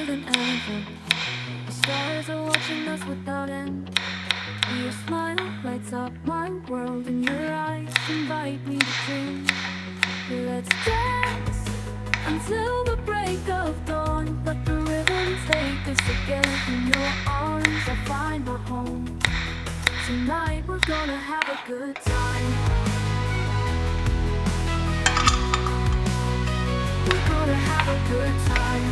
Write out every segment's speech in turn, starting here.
than ever. The stars are watching us without end. Your smile lights up my world, and your eyes invite me to dream. Let's dance until the break of dawn. Let the rhythm take us again. In your arms I find my home. Tonight we're gonna have a good time. We're gonna have a good time.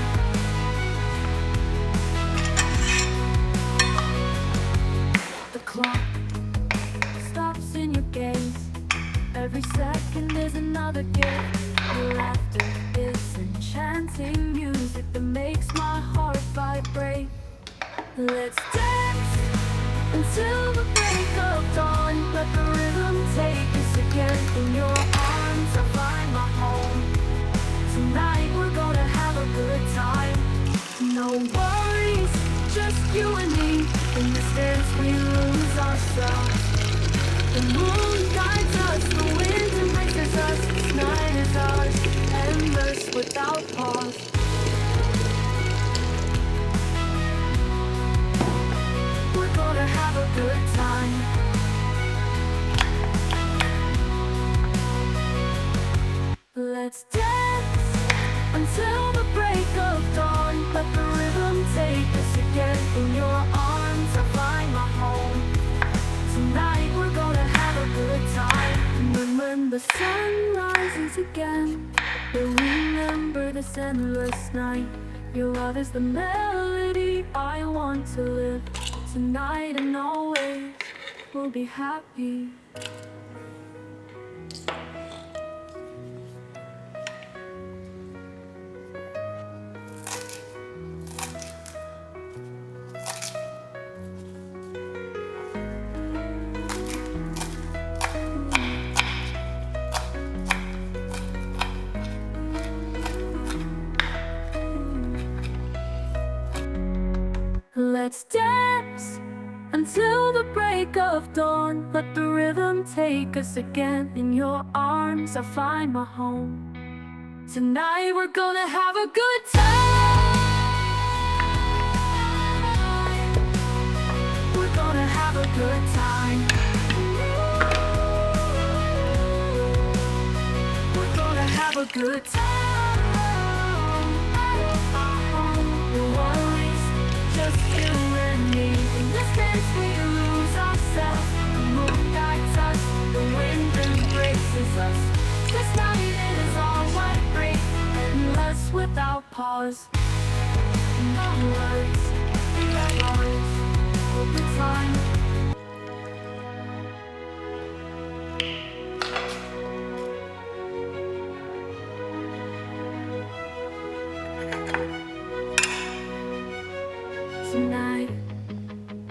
The clock stops in your gaze. Every second is another gift. Your laughter is enchanting music that makes my heart vibrate. Let's dance until the break of dawn. Let the rhythm take us again. In your arms I find my home. Tonight we're gonna have a good time. No worries, just you and me. In this dance we lose ourselves. The moon guides us, the wind embraces us. This night is ours, endless without pause. We're gonna have a good time. Let's dance until the break of dawn. Let the rhythm take us again. In your arms I find my home. Tonight we're gonna have a good time. And when the sun rises again, we'll remember this endless night. Your love is the melody I want to live. Tonight and always we'll be happy. Let's dance until the break of dawn. Let the rhythm take us again. In your arms I find my home. Tonight we're gonna have a good time. We're gonna have a good time. We're gonna have a good time. No worries, just you and me. In this dance we lose ourselves. The moon guides us, the wind embraces us. This night it is all white great, endless without pause. No words, we are ours, all the time. Tonight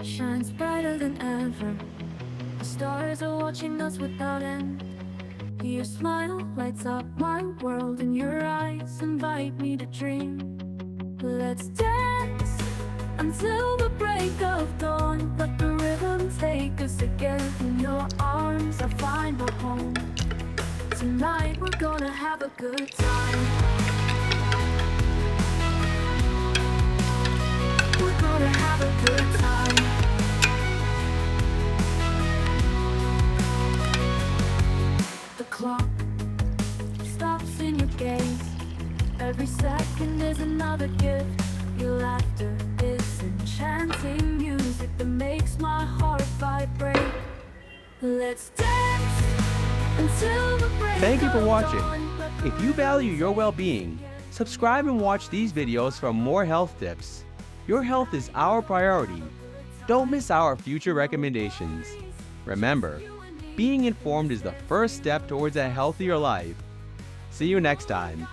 shines brighter than ever. The stars are watching us without end. Your smile lights up my world, and your eyes invite me to dream. Let's dance until the break of dawn. Let the rhythm take us again. In your arms I find my home. Tonight we're gonna have a good time. We're gonna have a good time. The clock stops in your gaze. Every second is another gift. Your laughter is enchanting music that makes my heart vibrate. Let's dance until the break. Thank you for of watching. dawn. If you value your well-being, subscribe and watch these videos for more health tips. Your health is our priority. Don't miss our future recommendations. Remember, being informed is the first step towards a healthier life. See you next time.